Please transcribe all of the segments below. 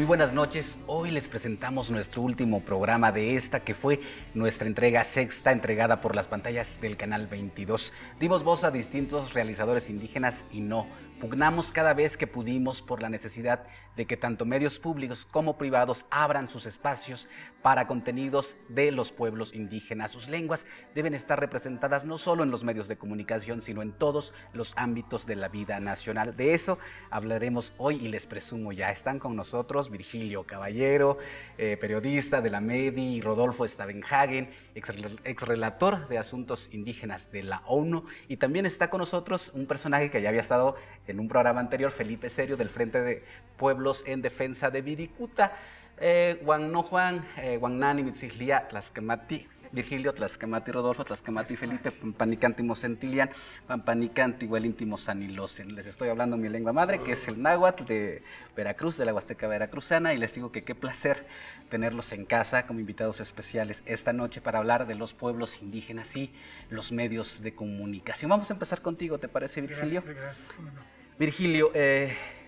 buenas noches. Hoy les presentamos nuestro último programa de esta, que fue nuestra entrega sexta, entregada por las pantallas del Canal 22. Dimos voz a distintos realizadores indígenas y no pugnamos cada vez que pudimos por la necesidad de que tanto medios públicos como privados abran sus espacios para contenidos de los pueblos indígenas. Sus lenguas deben estar representadas no solo en los medios de comunicación, sino en todos los ámbitos de la vida nacional. De eso hablaremos hoy y les presumo ya están con nosotros Virgilio Caballero, periodista de la MEDI, y Rodolfo Stavenhagen, exrelator de asuntos indígenas de la ONU, y también está con nosotros un personaje que ya había estado en un programa anterior, Felipe Serio, del Frente de Pueblos en Defensa de Viricuta, Guannani, Mitzihlia, Tlaxcamati, Virgilio, Tlaxcamati, Rodolfo, Tlaxcamati, Felipe, Pampanicanti, Mocentilian, Pampanicanti, Huelintimo, Sanilosen. Les estoy hablando en mi lengua madre, que es el náhuatl de Veracruz, de la Huasteca Veracruzana, y les digo que qué placer tenerlos en casa como invitados especiales esta noche para hablar de los pueblos indígenas y los medios de comunicación. Vamos a empezar contigo, ¿te parece, Virgilio? Gracias. ¿Cómo no? Virgilio,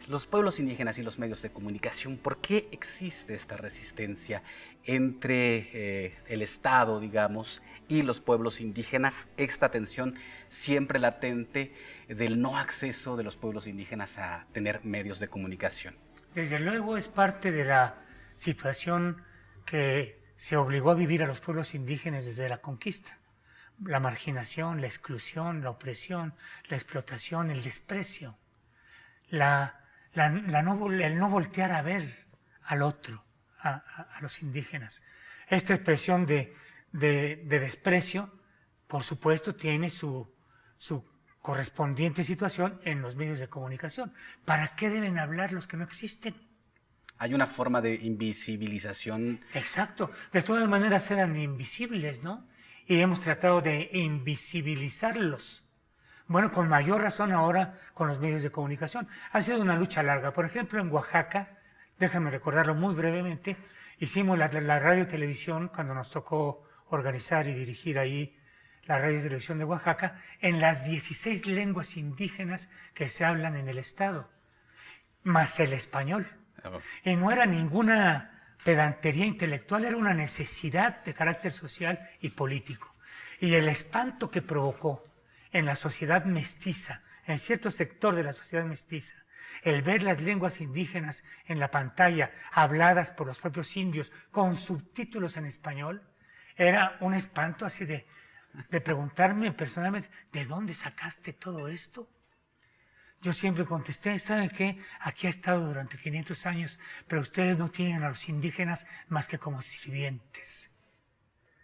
los pueblos indígenas y los medios de comunicación, ¿por qué existe esta resistencia entre el Estado, digamos, y los pueblos indígenas? Esta tensión siempre latente del no acceso de los pueblos indígenas a tener medios de comunicación. Desde luego es parte de la situación que se obligó a vivir a los pueblos indígenas desde la conquista. La marginación, la exclusión, la opresión, la explotación, el desprecio, el no voltear a ver al otro, a los indígenas. Esta expresión de desprecio, por supuesto, tiene su correspondiente situación en los medios de comunicación. ¿Para qué deben hablar los que no existen? Hay una forma de invisibilización. Exacto. De todas maneras eran invisibles, ¿no? Y hemos tratado de invisibilizarlos. Bueno, con mayor razón ahora con los medios de comunicación. Ha sido una lucha larga. Por ejemplo, en Oaxaca, déjame recordarlo muy brevemente, hicimos la radio y televisión cuando nos tocó organizar y dirigir ahí la radio y televisión de Oaxaca, en las 16 lenguas indígenas que se hablan en el estado, más el español. Y no era ninguna pedantería intelectual, era una necesidad de carácter social y político. Y el espanto que provocó en la sociedad mestiza, en cierto sector de la sociedad mestiza, el ver las lenguas indígenas en la pantalla, habladas por los propios indios, con subtítulos en español, era un espanto así de preguntarme personalmente, ¿de dónde sacaste todo esto? Yo siempre contesté, ¿saben qué? Aquí ha estado durante 500 años, pero ustedes no tienen a los indígenas más que como sirvientes.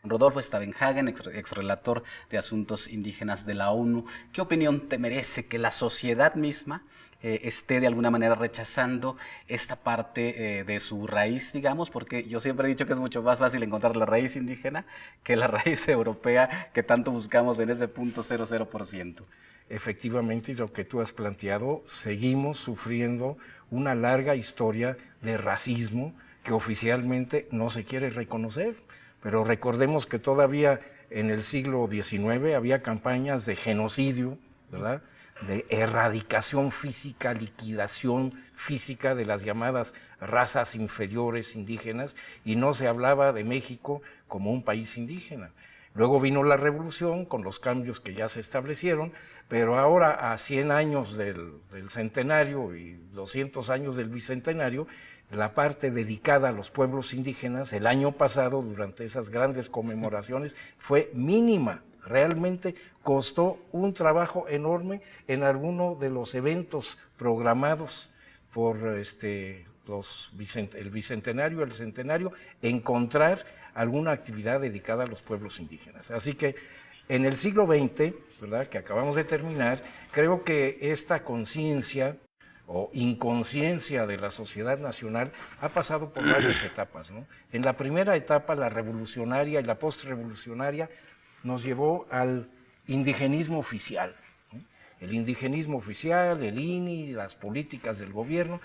Rodolfo Stavenhagen, exrelator de asuntos indígenas de la ONU, ¿qué opinión te merece que la sociedad misma esté de alguna manera rechazando esta parte de su raíz, digamos? Porque yo siempre he dicho que es mucho más fácil encontrar la raíz indígena que la raíz europea que tanto buscamos en ese 0.00%. Efectivamente, y lo que tú has planteado, seguimos sufriendo una larga historia de racismo que oficialmente no se quiere reconocer. Pero recordemos que todavía en el siglo XIX había campañas de genocidio, ¿verdad?, de erradicación física, liquidación física de las llamadas razas inferiores indígenas, y no se hablaba de México como un país indígena. Luego vino la revolución con los cambios que ya se establecieron, pero ahora a 100 años del centenario y 200 años del bicentenario, la parte dedicada a los pueblos indígenas el año pasado, durante esas grandes conmemoraciones, fue mínima. Realmente costó un trabajo enorme en alguno de los eventos programados por el bicentenario, el centenario, encontrar alguna actividad dedicada a los pueblos indígenas. Así que en el siglo XX, ¿verdad?, que acabamos de terminar, creo que esta conciencia o inconsciencia de la sociedad nacional ha pasado por varias etapas, ¿no? En la primera etapa, la revolucionaria y la postrevolucionaria, nos llevó al indigenismo oficial, ¿no? El indigenismo oficial, el INI, las políticas del gobierno,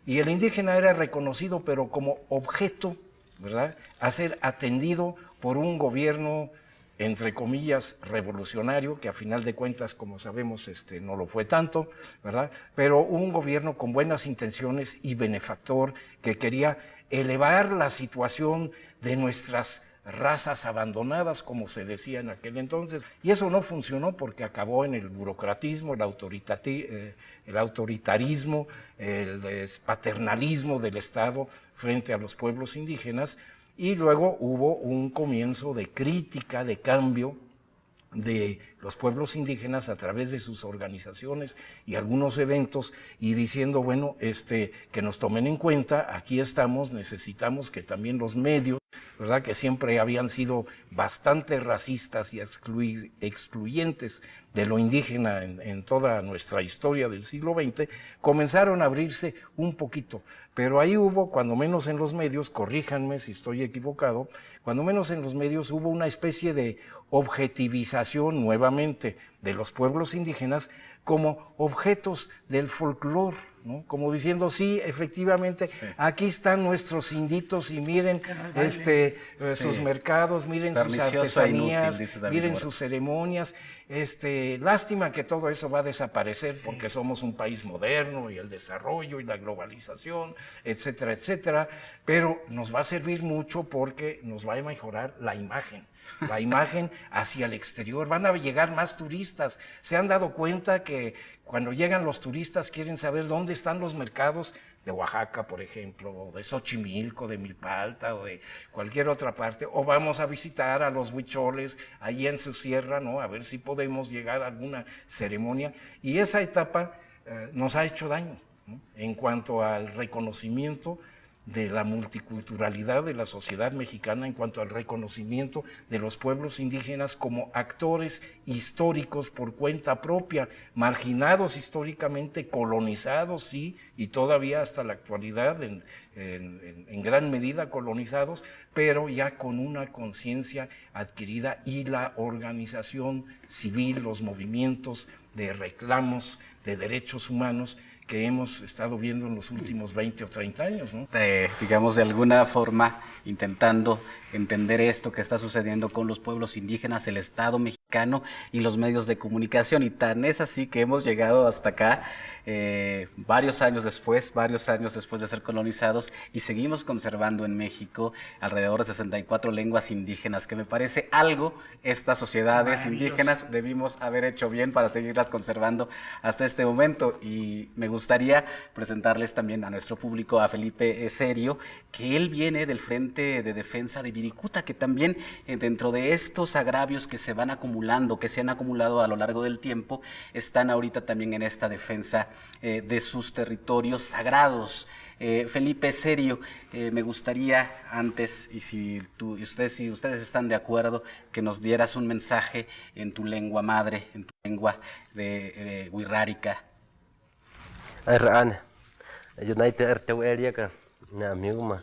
y el indígena era reconocido, pero como objeto, ¿verdad?, a ser atendido por un gobierno entre comillas, revolucionario, que a final de cuentas, como sabemos, no lo fue tanto, ¿verdad? Pero un gobierno con buenas intenciones y benefactor que quería elevar la situación de nuestras razas abandonadas, como se decía en aquel entonces, y eso no funcionó porque acabó en el burocratismo, el autoritarismo, el paternalismo del Estado frente a los pueblos indígenas, y luego hubo un comienzo de crítica, de cambio de los pueblos indígenas a través de sus organizaciones y algunos eventos, y diciendo, bueno, que nos tomen en cuenta, aquí estamos, necesitamos que también los medios, ¿verdad?, que siempre habían sido bastante racistas y excluyentes de lo indígena en toda nuestra historia del siglo XX, comenzaron a abrirse un poquito. Pero ahí hubo, cuando menos en los medios, corríjanme si estoy equivocado, cuando menos en los medios hubo una especie de objetivización nuevamente de los pueblos indígenas como objetos del folclore, ¿no? Como diciendo, sí, efectivamente, sí, aquí están nuestros inditos y miren sus mercados, miren sus artesanías, miren sus ceremonias. Lástima que todo eso va a desaparecer porque somos un país moderno y el desarrollo y la globalización, etcétera, etcétera, pero nos va a servir mucho porque nos va a mejorar la imagen hacia el exterior. Van a llegar más turistas. ¿Se han dado cuenta que cuando llegan los turistas quieren saber dónde están los mercados de Oaxaca, por ejemplo, o de Xochimilco, de Milpalta, o de cualquier otra parte? O vamos a visitar a los huicholes allí en su sierra, ¿no?, a ver si podemos llegar a alguna ceremonia. Y esa etapa nos ha hecho daño, ¿no?, en cuanto al reconocimiento de la multiculturalidad de la sociedad mexicana, en cuanto al reconocimiento de los pueblos indígenas como actores históricos por cuenta propia, marginados históricamente, colonizados, sí, y todavía hasta la actualidad en gran medida colonizados, pero ya con una conciencia adquirida, y la organización civil, los movimientos de reclamos de derechos humanos que hemos estado viendo en los últimos 20 o 30 años, ¿no? Digamos, de alguna forma, intentando entender esto que está sucediendo con los pueblos indígenas, el Estado mexicano y los medios de comunicación, y tan es así que hemos llegado hasta acá varios años después de ser colonizados, y seguimos conservando en México alrededor de 64 lenguas indígenas, que me parece algo estas sociedades indígenas debimos haber hecho bien para seguirlas conservando hasta este momento. Y me gustaría presentarles también a nuestro público a Felipe Serio, que él viene del Frente de Defensa de Viricuta, que también dentro de estos agravios que se van acumulando, que se han acumulado a lo largo del tiempo, están ahorita también en esta defensa de sus territorios sagrados. Felipe Serio, me gustaría antes, y si ustedes están de acuerdo, que nos dieras un mensaje en tu lengua madre, en tu lengua de Wixárika. United Arteu Eriaca, amigo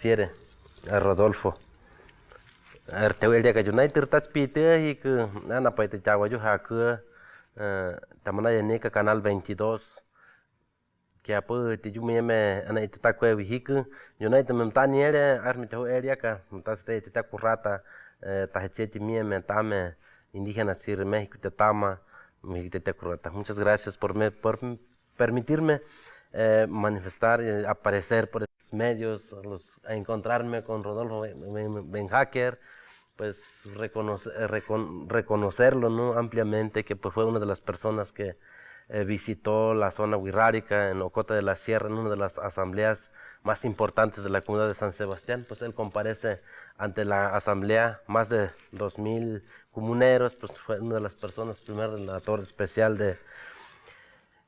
quiere Rodolfo. Arteu Eriaca United Taspite y que Ana Paita Chaguayo Haku, Tamana Nica Canal 22. Que apo te me ana itakwe vihiku United Montaniere Armito Eriaca, Montasre Titakurata, Tahecheti me Tame, indígenas Sir México Tetama, Mexicurata. Muchas gracias por permitirme manifestar, aparecer por estos medios, a encontrarme con Rodolfo Benhacker, pues reconocerlo, ¿no?, ampliamente, que pues fue una de las personas que visitó la zona wixárika en Ocota de la Sierra, en una de las asambleas más importantes de la comunidad de San Sebastián. Pues él comparece ante la asamblea, más de 2000 comuneros, pues fue una de las personas, primer relator especial de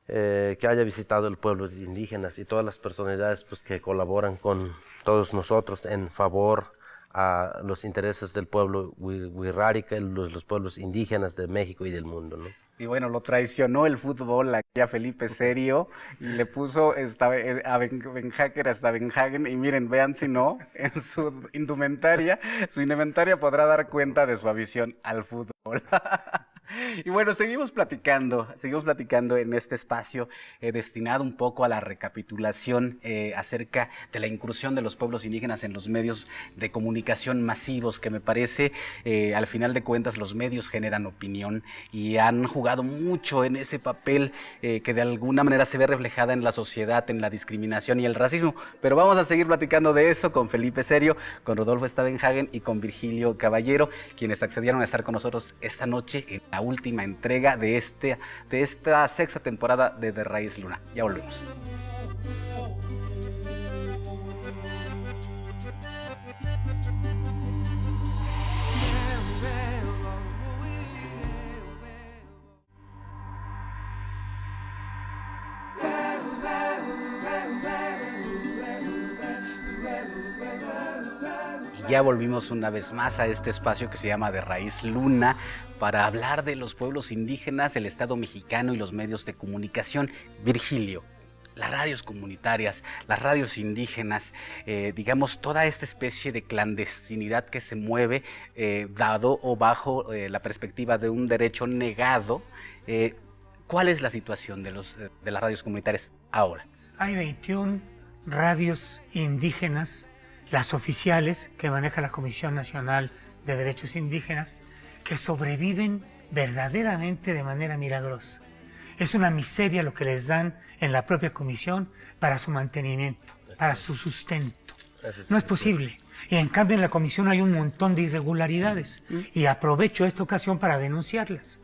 que haya visitado el pueblo indígena, y todas las personalidades pues que colaboran con todos nosotros en favor a los intereses del pueblo wixárika, los pueblos indígenas de México y del mundo, ¿no? Y bueno, lo traicionó el fútbol aquí a Felipe Serio y le puso a Benhacker hasta Benhagen, y miren, vean si no, en su indumentaria podrá dar cuenta de su afición al fútbol. Y bueno, seguimos platicando en este espacio destinado un poco a la recapitulación acerca de la incursión de los pueblos indígenas en los medios de comunicación masivos, que me parece, al final de cuentas, los medios generan opinión y han jugado mucho en ese papel que de alguna manera se ve reflejada en la sociedad, en la discriminación y el racismo. Pero vamos a seguir platicando de eso con Felipe Serio, con Rodolfo Stavenhagen y con Virgilio Caballero, quienes accedieron a estar con nosotros esta noche en la última entrega de esta sexta temporada de Raíz Luna. Ya volvemos. Ya volvimos una vez más a este espacio que se llama De Raíz Luna para hablar de los pueblos indígenas, el Estado mexicano y los medios de comunicación. Virgilio, las radios comunitarias, las radios indígenas, digamos, toda esta especie de clandestinidad que se mueve dado o bajo la perspectiva de un derecho negado. ¿Cuál es la situación de las radios comunitarias ahora? Hay 21 radios indígenas, las oficiales que maneja la Comisión Nacional de Derechos Indígenas, que sobreviven verdaderamente de manera milagrosa. Es una miseria lo que les dan en la propia comisión para su mantenimiento, para su sustento. No es posible. Y en cambio en la comisión hay un montón de irregularidades y aprovecho esta ocasión para denunciarlas.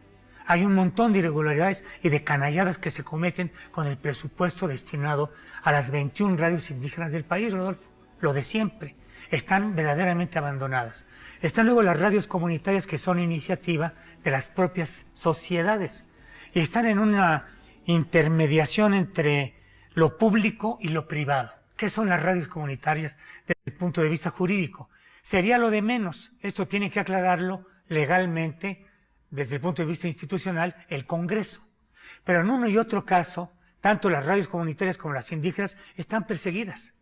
Hay un montón de irregularidades y de canalladas que se cometen con el presupuesto destinado a las 21 radios indígenas del país, Rodolfo. Lo de siempre. Están verdaderamente abandonadas. Están luego las radios comunitarias, que son iniciativa de las propias sociedades y están en una intermediación entre lo público y lo privado. ¿Qué son las radios comunitarias desde el punto de vista jurídico? Sería lo de menos. Esto tiene que aclararlo legalmente desde el punto de vista institucional el Congreso. Pero en uno y otro caso, tanto las radios comunitarias como las indígenas están perseguidas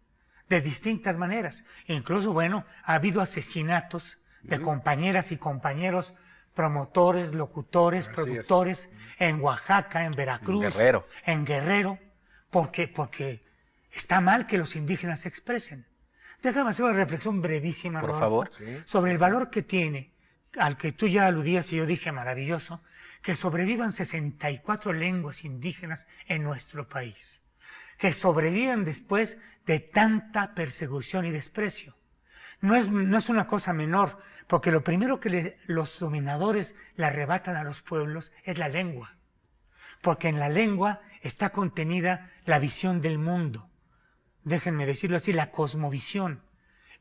de distintas maneras. Incluso, bueno, ha habido asesinatos de compañeras y compañeros, promotores, locutores, productores, en Oaxaca, en Veracruz, en Guerrero, porque está mal que los indígenas se expresen. Déjame hacer una reflexión brevísima, por Rodolfo, favor, sobre el valor que tiene, al que tú ya aludías y yo dije maravilloso, que sobrevivan 64 lenguas indígenas en nuestro país, que sobreviven después de tanta persecución y desprecio. No es una cosa menor, porque lo primero que los dominadores le arrebatan a los pueblos es la lengua, porque en la lengua está contenida la visión del mundo, déjenme decirlo así, la cosmovisión,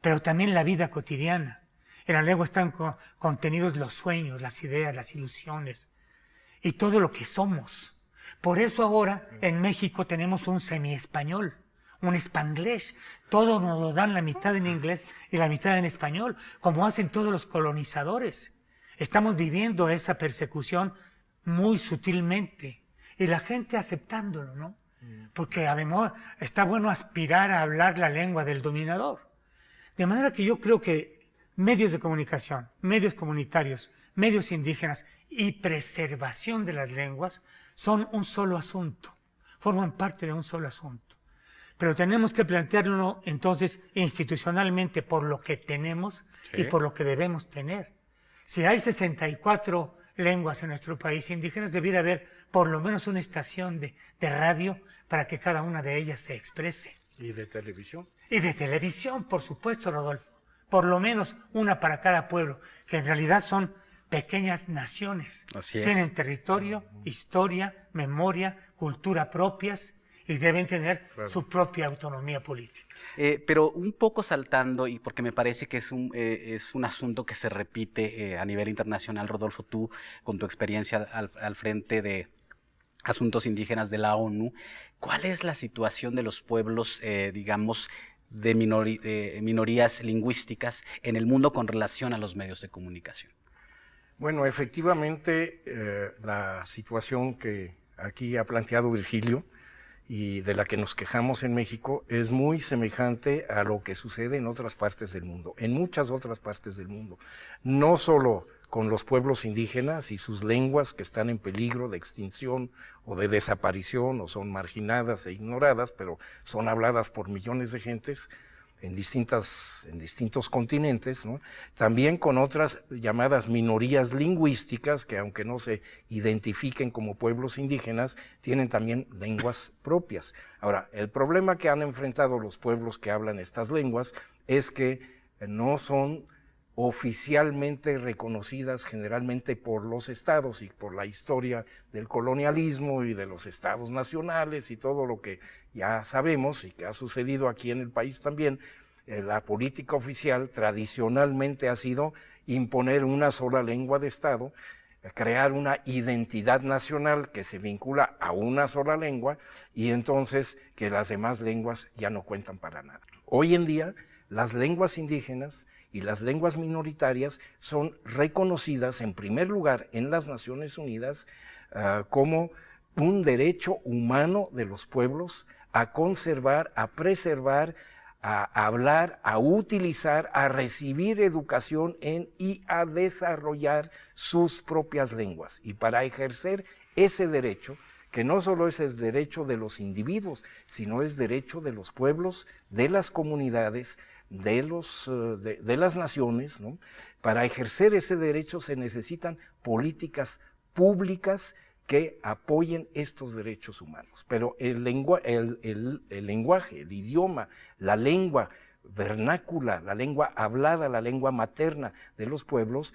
pero también la vida cotidiana. En la lengua están contenidos los sueños, las ideas, las ilusiones y todo lo que somos. Por eso ahora en México tenemos un semi-español, un spanglish. Todo nos lo dan la mitad en inglés y la mitad en español, como hacen todos los colonizadores. Estamos viviendo esa persecución muy sutilmente y la gente aceptándolo, ¿no? Porque además está bueno aspirar a hablar la lengua del dominador. De manera que yo creo que medios de comunicación, medios comunitarios, medios indígenas y preservación de las lenguas son un solo asunto, forman parte de un solo asunto. Pero tenemos que plantearlo entonces institucionalmente por lo que tenemos y por lo que debemos tener. Si hay 64 lenguas en nuestro país indígenas, debiera haber por lo menos una estación de radio para que cada una de ellas se exprese. ¿Y de televisión? Y de televisión, por supuesto, Rodolfo. Por lo menos una para cada pueblo, que en realidad son pequeñas naciones. Así es. Tienen territorio, historia, memoria, cultura propias y deben tener su propia autonomía política. Pero un poco saltando, y porque me parece que es un asunto que se repite a nivel internacional, Rodolfo, tú con tu experiencia al frente de asuntos indígenas de la ONU, ¿cuál es la situación de los pueblos, digamos, de minorías lingüísticas en el mundo con relación a los medios de comunicación? Bueno, efectivamente, la situación que aquí ha planteado Virgilio y de la que nos quejamos en México es muy semejante a lo que sucede en otras partes del mundo, en muchas otras partes del mundo. No solo con los pueblos indígenas y sus lenguas que están en peligro de extinción o de desaparición o son marginadas e ignoradas, pero son habladas por millones de gentes en distintos continentes, ¿no? También con otras llamadas minorías lingüísticas que, aunque no se identifiquen como pueblos indígenas, tienen también lenguas propias. Ahora, el problema que han enfrentado los pueblos que hablan estas lenguas es que no son oficialmente reconocidas generalmente por los estados y por la historia del colonialismo y de los estados nacionales y todo lo que ya sabemos y que ha sucedido aquí en el país también. La política oficial tradicionalmente ha sido imponer una sola lengua de estado, crear una identidad nacional que se vincula a una sola lengua y entonces que las demás lenguas ya no cuentan para nada. Hoy en día las lenguas indígenas y las lenguas minoritarias son reconocidas en primer lugar en las Naciones Unidas como un derecho humano de los pueblos a conservar, a preservar, a hablar, a utilizar, a recibir educación y a desarrollar sus propias lenguas. Y para ejercer ese derecho, que no solo es el derecho de los individuos, sino es derecho de los pueblos, de las comunidades, de las naciones, ¿no? Para ejercer ese derecho se necesitan políticas públicas que apoyen estos derechos humanos. Pero el lenguaje, el idioma, la lengua vernácula, la lengua hablada, la lengua materna de los pueblos,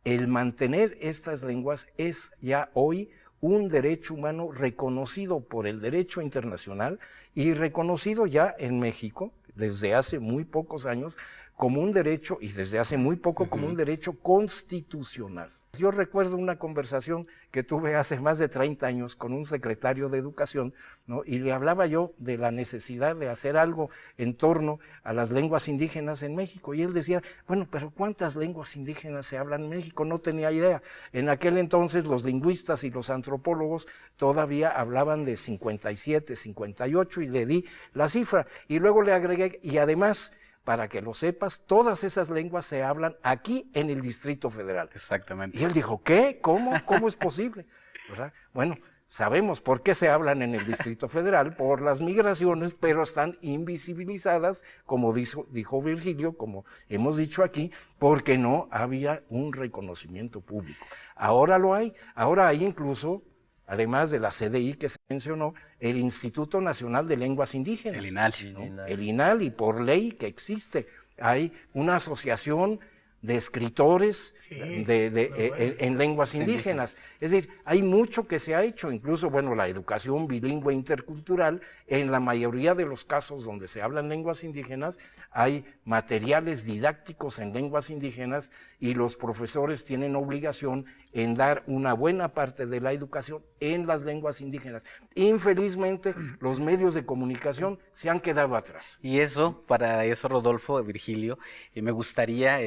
el mantener estas lenguas es ya hoy un derecho humano reconocido por el derecho internacional y reconocido ya en México desde hace muy pocos años como un derecho, y desde hace muy poco como un derecho constitucional. Yo recuerdo una conversación que tuve hace más de 30 años con un secretario de Educación, ¿no? Y le hablaba yo de la necesidad de hacer algo en torno a las lenguas indígenas en México. Y él decía, bueno, pero ¿cuántas lenguas indígenas se hablan en México? No tenía idea. En aquel entonces los lingüistas y los antropólogos todavía hablaban de 57, 58 y le di la cifra. Y luego le agregué, y además, para que lo sepas, todas esas lenguas se hablan aquí en el Distrito Federal. Exactamente. Y él dijo, ¿qué? ¿Cómo? ¿Cómo es posible? ¿Verdad? Bueno, sabemos por qué se hablan en el Distrito Federal, por las migraciones, pero están invisibilizadas, como dijo Virgilio, como hemos dicho aquí, porque no había un reconocimiento público. Ahora lo hay, ahora hay incluso, además de la CDI que se mencionó, el Instituto Nacional de Lenguas Indígenas. El INALI. ¿No? El INALI, por ley que existe. Hay una asociación de escritores en lenguas indígenas. Es decir, hay mucho que se ha hecho, incluso, bueno, la educación bilingüe intercultural, en la mayoría de los casos donde se hablan lenguas indígenas, hay materiales didácticos en lenguas indígenas y los profesores tienen obligación en dar una buena parte de la educación en las lenguas indígenas. Infelizmente, los medios de comunicación se han quedado atrás. Y eso, para eso, Rodolfo, Virgilio, me gustaría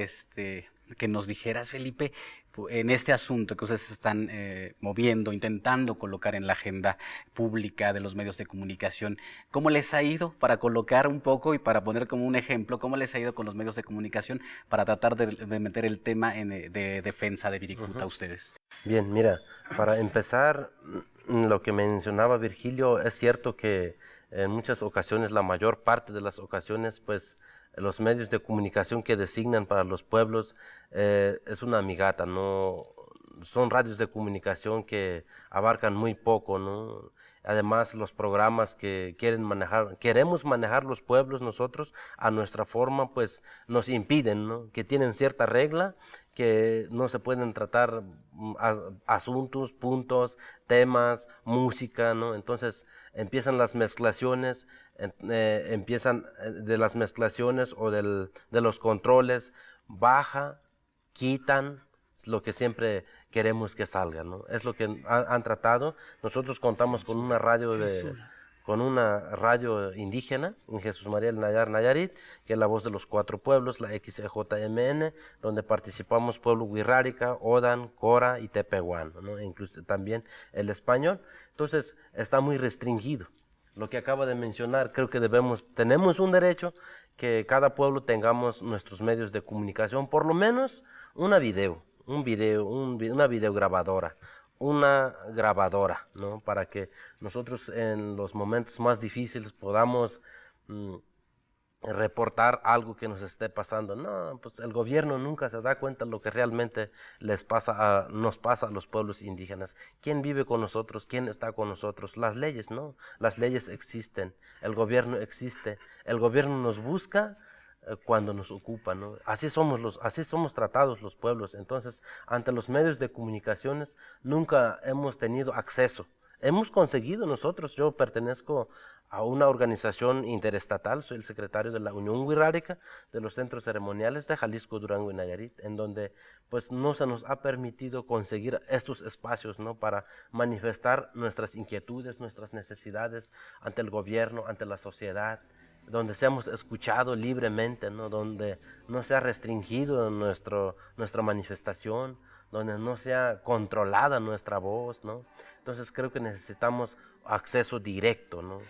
que nos dijeras, Felipe, en este asunto que ustedes están moviendo, intentando colocar en la agenda pública de los medios de comunicación, ¿cómo les ha ido para colocar un poco y para poner como un ejemplo, cómo les ha ido con los medios de comunicación para tratar de meter el tema de defensa de Viricuta a ustedes? Bien, mira, para empezar, lo que mencionaba Virgilio, es cierto que en muchas ocasiones, la mayor parte de las ocasiones, pues, los medios de comunicación que designan para los pueblos es una amigata, ¿no? Son radios de comunicación que abarcan muy poco, ¿no? Además, los programas que queremos manejar los pueblos nosotros a nuestra forma, pues nos impiden, ¿no? Que tienen cierta regla, que no se pueden tratar asuntos, puntos, temas, música, ¿no? Entonces empiezan las mezclaciones, empiezan de las mezclaciones o de los controles, baja, quitan, es lo que siempre queremos que salga, ¿no? Es lo que han tratado. Nosotros contamos con una radio indígena en Jesús María del Nayar, Nayarit, que es la voz de los 4 pueblos, la XEJMN, donde participamos pueblo Wixárika, Odan, Cora y Tepehuano, ¿no? Incluso también el español. Entonces está muy restringido. Lo que acaba de mencionar, creo que tenemos un derecho que cada pueblo tengamos nuestros medios de comunicación, por lo menos una video, un video, una videograbadora, una grabadora, ¿no? Para que nosotros en los momentos más difíciles podamos reportar algo que nos esté pasando. No, pues el gobierno nunca se da cuenta de lo que realmente nos pasa a los pueblos indígenas. ¿Quién vive con nosotros? ¿Quién está con nosotros? Las leyes, ¿no? Las leyes existen, el gobierno existe, el gobierno nos busca cuando nos ocupa, ¿no? Así somos tratados los pueblos. Entonces, ante los medios de comunicaciones nunca hemos tenido acceso. Hemos conseguido nosotros, yo pertenezco a una organización interestatal, soy el secretario de la Unión Wixárika de los Centros Ceremoniales de Jalisco, Durango y Nayarit, en donde pues no se nos ha permitido conseguir estos espacios, ¿no? Para manifestar nuestras inquietudes, nuestras necesidades ante el gobierno, ante la sociedad, donde seamos escuchados libremente, ¿no? Donde no sea restringido nuestra manifestación, donde no sea controlada nuestra voz, ¿no? Entonces creo que necesitamos acceso directo, ¿no?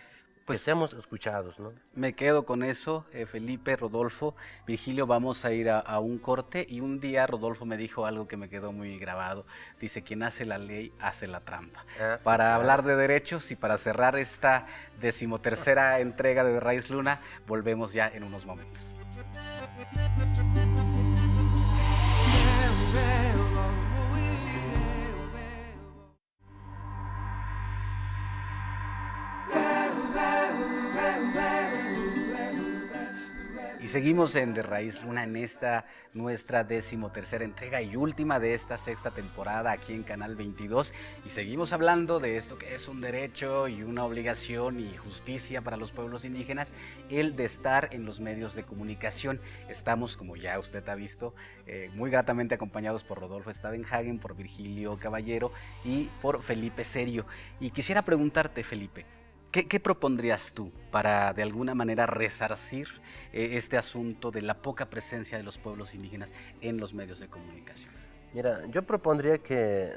Pues que seamos escuchados, ¿no? Me quedo con eso, Felipe, Rodolfo, Virgilio, vamos a ir a un corte y un día Rodolfo me dijo algo que me quedó muy grabado. Dice, quien hace la ley hace la trampa. Sí, para claro. hablar de derechos y para cerrar esta 13ª entrega de Raíz Luna, volvemos ya en unos momentos. Y seguimos en De Raíz Luna en esta nuestra 13ª entrega y última de esta 6ª temporada aquí en Canal 22 y seguimos hablando de esto que es un derecho y una obligación y justicia para los pueblos indígenas, el de estar en los medios de comunicación. Estamos, como ya usted ha visto, muy gratamente acompañados por Rodolfo Stavenhagen, por Virgilio Caballero y por Felipe Serio. Y quisiera preguntarte, Felipe, ¿qué propondrías tú para de alguna manera resarcir este asunto de la poca presencia de los pueblos indígenas en los medios de comunicación? Mira, yo propondría que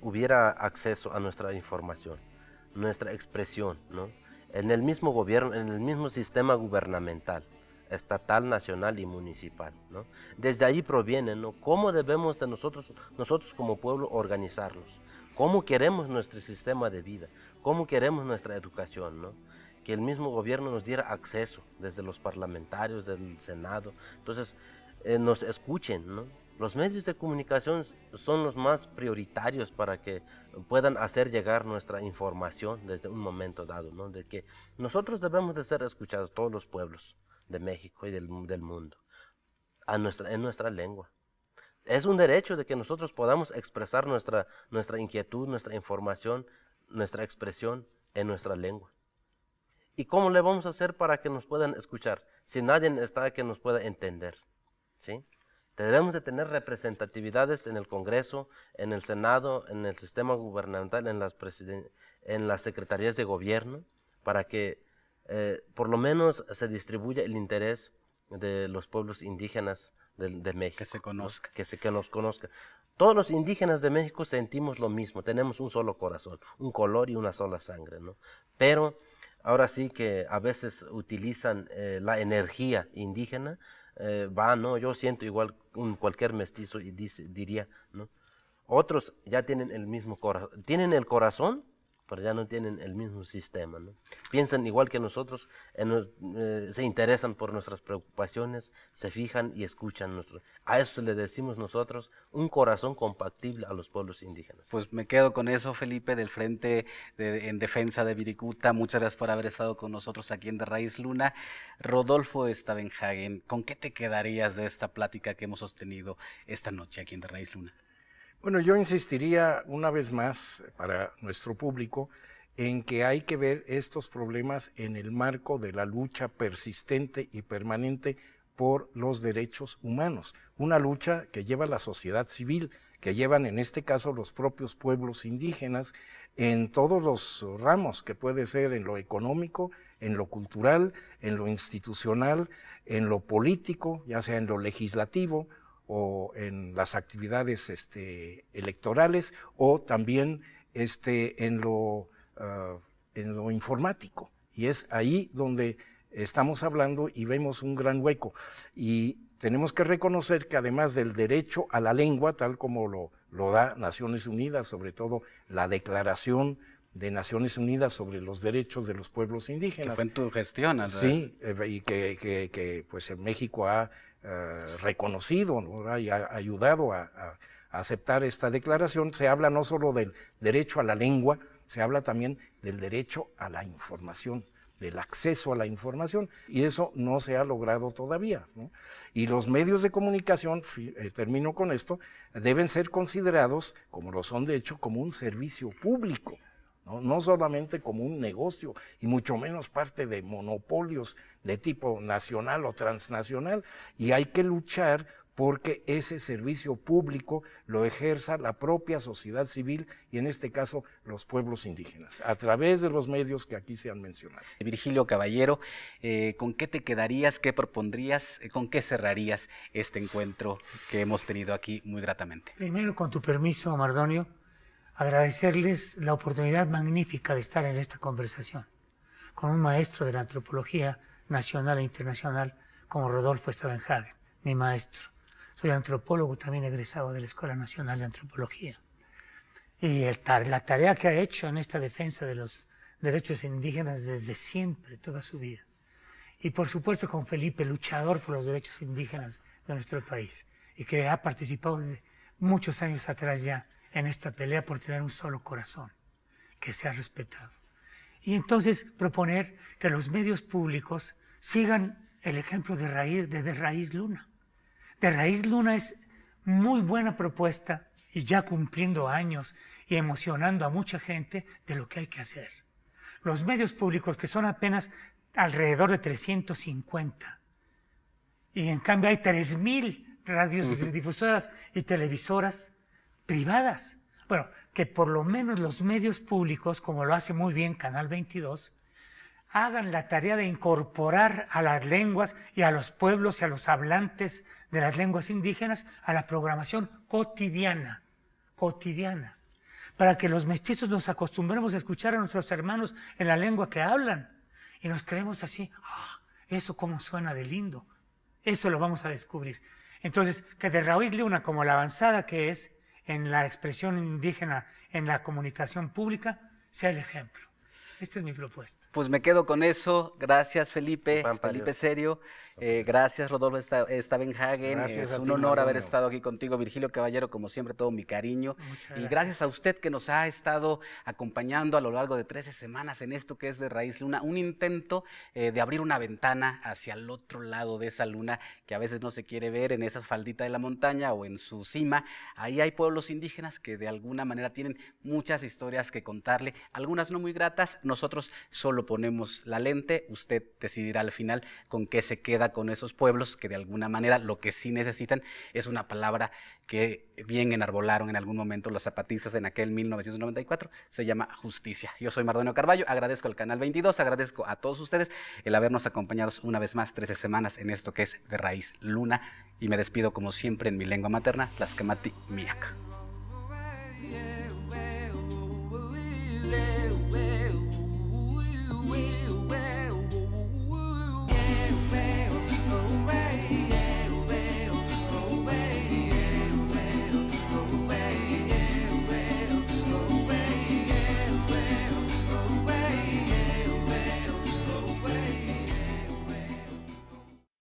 hubiera acceso a nuestra información, nuestra expresión, ¿no? En el mismo gobierno, en el mismo sistema gubernamental, estatal, nacional y municipal, ¿no? Desde ahí proviene, ¿no? ¿Cómo debemos de nosotros como pueblo organizarnos? ¿Cómo queremos nuestro sistema de vida? ¿Cómo queremos nuestra educación, ¿no? Que el mismo gobierno nos diera acceso desde los parlamentarios, del Senado. Entonces, nos escuchen, ¿no? Los medios de comunicación son los más prioritarios para que puedan hacer llegar nuestra información desde un momento dado, ¿no? De que nosotros debemos de ser escuchados, todos los pueblos de México y del mundo, en nuestra lengua. Es un derecho de que nosotros podamos expresar nuestra inquietud, nuestra información, nuestra expresión en nuestra lengua. ¿Y cómo le vamos a hacer para que nos puedan escuchar si nadie está que nos pueda entender? ¿Sí? Debemos de tener representatividades en el Congreso, en el Senado, en el sistema gubernamental, en las secretarías de gobierno, para que por lo menos se distribuya el interés de los pueblos indígenas de México. Que se conozca. ¿No? Que nos conozca. Todos los indígenas de México sentimos lo mismo, tenemos un solo corazón, un color y una sola sangre, ¿no? Pero ahora sí que a veces utilizan la energía indígena, ¿no? Yo siento igual cualquier mestizo y diría, ¿no? Otros ya tienen el mismo corazón, tienen el corazón, pero ya no tienen el mismo sistema, ¿no? Piensan igual que nosotros, se interesan por nuestras preocupaciones, se fijan y escuchan a eso le decimos nosotros un corazón compatible a los pueblos indígenas. Pues me quedo con eso, Felipe, del Frente en Defensa de Viricuta. Muchas gracias por haber estado con nosotros aquí en De Raíz Luna. Rodolfo Stavenhagen, ¿con qué te quedarías de esta plática que hemos sostenido esta noche aquí en De Raíz Luna? Bueno, yo insistiría una vez más para nuestro público en que hay que ver estos problemas en el marco de la lucha persistente y permanente por los derechos humanos, una lucha que lleva la sociedad civil, que llevan en este caso los propios pueblos indígenas en todos los ramos, que puede ser en lo económico, en lo cultural, en lo institucional, en lo político, ya sea en lo legislativo, o en las actividades electorales, o también en lo informático. Y es ahí donde estamos hablando y vemos un gran hueco. Y tenemos que reconocer que además del derecho a la lengua, tal como lo da Naciones Unidas, sobre todo la Declaración de Naciones Unidas sobre los derechos de los pueblos indígenas. Que fue en tu gestión, ¿verdad? Sí, y que pues en México ha reconocido, ¿no? Y ha ayudado a aceptar esta declaración. Se habla no solo del derecho a la lengua, se habla también del derecho a la información, del acceso a la información, y eso no se ha logrado todavía, ¿no? Y los medios de comunicación, termino con esto, deben ser considerados, como lo son de hecho, como un servicio público, ¿no? No solamente como un negocio, y mucho menos parte de monopolios de tipo nacional o transnacional, y hay que luchar porque ese servicio público lo ejerza la propia sociedad civil y en este caso los pueblos indígenas, a través de los medios que aquí se han mencionado. Virgilio Caballero, ¿con qué te quedarías, qué propondrías, con qué cerrarías este encuentro que hemos tenido aquí muy gratamente? Primero, con tu permiso, Mardonio, agradecerles la oportunidad magnífica de estar en esta conversación con un maestro de la antropología nacional e internacional como Rodolfo Stavenhagen, mi maestro. Soy antropólogo también egresado de la Escuela Nacional de Antropología. Y la tarea que ha hecho en esta defensa de los derechos indígenas desde siempre, toda su vida. Y por supuesto con Felipe, luchador por los derechos indígenas de nuestro país, y que ha participado desde muchos años atrás ya en esta pelea por tener un solo corazón, que sea respetado. Y entonces proponer que los medios públicos sigan el ejemplo de Raíz Luna. De Raíz Luna es muy buena propuesta y ya cumpliendo años y emocionando a mucha gente de lo que hay que hacer. Los medios públicos, que son apenas alrededor de 350, y en cambio hay 3,000 radiodifusoras y televisoras privadas. Bueno, que por lo menos los medios públicos, como lo hace muy bien Canal 22, hagan la tarea de incorporar a las lenguas y a los pueblos y a los hablantes de las lenguas indígenas a la programación cotidiana, para que los mestizos nos acostumbremos a escuchar a nuestros hermanos en la lengua que hablan y nos creemos así, eso cómo suena de lindo, eso lo vamos a descubrir. Entonces, que de Raíz Luna, como la avanzada que es en la expresión indígena en la comunicación pública, sea el ejemplo. Esta es mi propuesta. Pues me quedo con eso. Gracias, Felipe. Felipe Serio. Gracias, Rodolfo Stavenhagen. Gracias es a un ti, honor haber Mardonio. estado aquí contigo, Virgilio Caballero. Como siempre, todo mi cariño. Muchas Y gracias. gracias a usted que nos ha estado acompañando a lo largo de 13 semanas en esto que es de Raíz Luna. Un intento de abrir una ventana hacia el otro lado de esa luna que a veces no se quiere ver en esas falditas de la montaña o en su cima. Ahí hay pueblos indígenas que de alguna manera tienen muchas historias que contarle, algunas no muy gratas. Nosotros solo ponemos la lente, usted decidirá al final con qué se queda con esos pueblos que de alguna manera lo que sí necesitan es una palabra que bien enarbolaron en algún momento los zapatistas en aquel 1994, se llama justicia. Yo soy Mardonio Carballo, agradezco al Canal 22, agradezco a todos ustedes el habernos acompañado una vez más 13 semanas en esto que es de Raíz Luna, y me despido como siempre en mi lengua materna, Tlaxcamati Miaca.